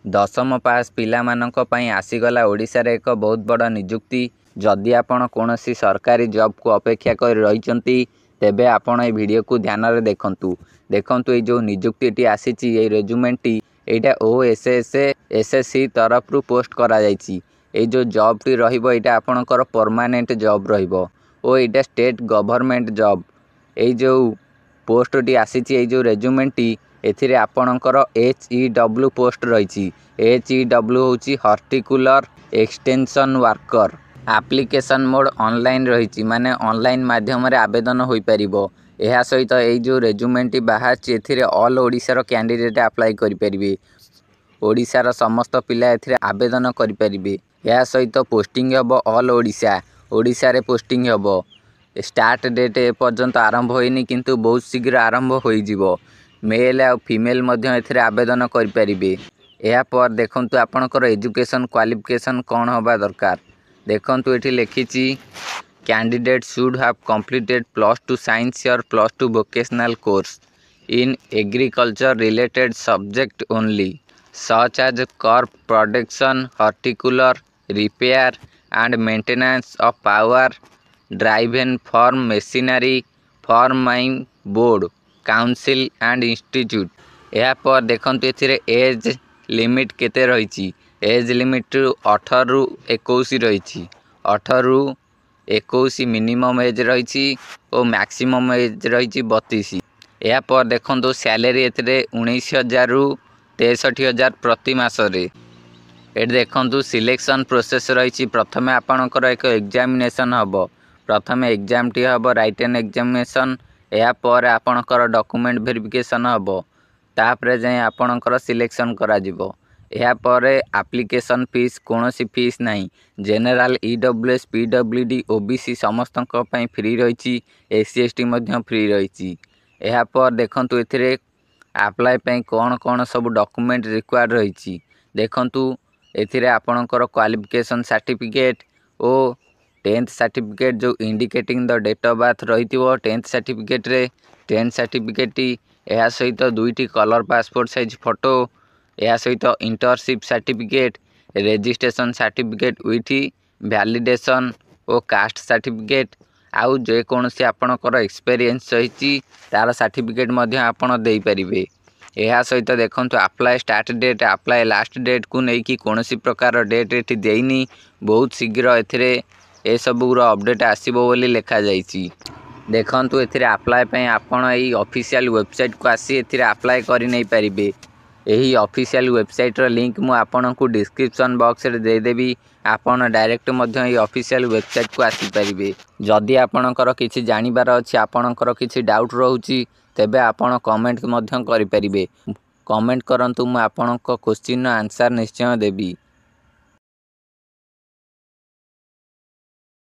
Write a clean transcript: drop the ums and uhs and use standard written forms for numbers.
दशम पास पिलामानंक पई आसीगला ओडिशारे एक बहुत बड़ निजुक्ति। जदि आपण कोनोसी सरकारी जॉब को अपेक्षा कर रहिचंती तेबे आपण ए वीडियो को ध्यान रे देखंतु ए जो निजुक्तिटी आसीची ए रेजुमेंटटी एटा ओएसएससी तरफ रु पोस्ट करा जायची। ए जो जॉब टी रहिबो एटा आपणकर परमानेंट जॉब रहिबो ओ एटा स्टेट गवर्नमेंट जॉब। ए जो पोस्ट टी आसीची ए जो रेजुमेंटटी एथिरे आपणकर HEW पोस्ट रही। HEW होची horticultural extension worker. Application mode online रही माने ऑनलाइन माध्यम रे आवेदन होई परिबो। एहा सहित ए जो रेजुमेंटटी बाहाची एथिरे ऑल ओडिसा रो कैंडिडेट अप्लाई करि परिबे। ओडिसा रो समस्त पिला एथिरे आवेदन करि परिबे। एहा सहित पोस्टिंग हबो ऑल ओडिसा। ओडिसा रे पोस्टिंग हबो। स्टार्ट डेट ए पर्यंत आरंभ होइनी किंतु बहुत शीघ्र आरंभ होई जिवो। मेल आ फीमेल मध्य एथिरे आवेदन करि परिबे। एहा पर देखंतु आपनकर एजुकेशन क्वालिफिकेशन कोन होबा दरकार। देखंतु एठी लिखिची candidate should have completed +2 science or +2 vocational course in agriculture related subject only such as crop production horticulture repair and maintenance of power driven farm machinery from any board council and institute. या पर देखंतु एथिरे age limit केते रहिची। Age limit 18 रु 21 रहिची। 18 रु 21 minimum age रहिची और maximum age रहिची 32। या पर देखंतु सैलरी एथिरे 19,000 रु 63,000 प्रति मास रे। एट देखंतु सिलेक्शन प्रोसेस रहिची। प्रथमे आपनकर एक एग्जामिनेशन हबो। प्रथमे एग्जाम टी हबो राइटन एग्जामिनेशन। या पर आपनकर डॉक्यूमेंट वेरिफिकेशन हबो। तापरे जाय आपनकर सिलेक्शन करा जिवो। या पर एप्लिकेशन फीस कोनोसी फीस नाही। जनरल EWS PWD OBC समस्तक पई फ्री रहिची। SC ST मध्य फ्री रहिची। या पर देखंतु एथिरे अप्लाई पई कोन सब डॉक्यूमेंट रिक्वायर्ड रहिची। देखंतु एथिरे आपनकर क्वालिफिकेशन सर्टिफिकेट ओ 10th सर्टिफिकेट जो indicating the date of birth रहितिबो 10th सर्टिफिकेट रे 10th सर्टिफिकेट या सहित 2टी कलर पासपोर्ट साइज फोटो या सहित internship certificate registration certificate with validation or caste certificate आउ जे कोनोसी आपनकर एक्सपीरियंस सहिची तार सर्टिफिकेट मध्य आपण देई परिबे। एहा सहित देखंतु apply start date apply last date को नै कि कोनोसी प्रकार डेट एठी देइनी। बहुत शीघ्र एथिरे ए सबुर अपडेट आसीबो बोली लिखा जाईची। देखंतु एथिरे अप्लाई पई आपण एई ऑफिशियल वेबसाइट को आसी एथिरे अप्लाई करि नै परिबे। एही ऑफिशियल वेबसाइट रो लिंक मु आपनकु डिस्क्रिप्शन बॉक्स रे दे देबी। आपण डायरेक्ट मध्य एई ऑफिशियल वेबसाइट को आसी परिबे। जदि आपनकर किछि जानिबार अछि आपनकर किछि डाउट रहउची तेबे आपण कमेंट मध्य करि परिबे। कमेंट करंतु मु आपनक क्वेश्चन आंसर निश्चय देबी।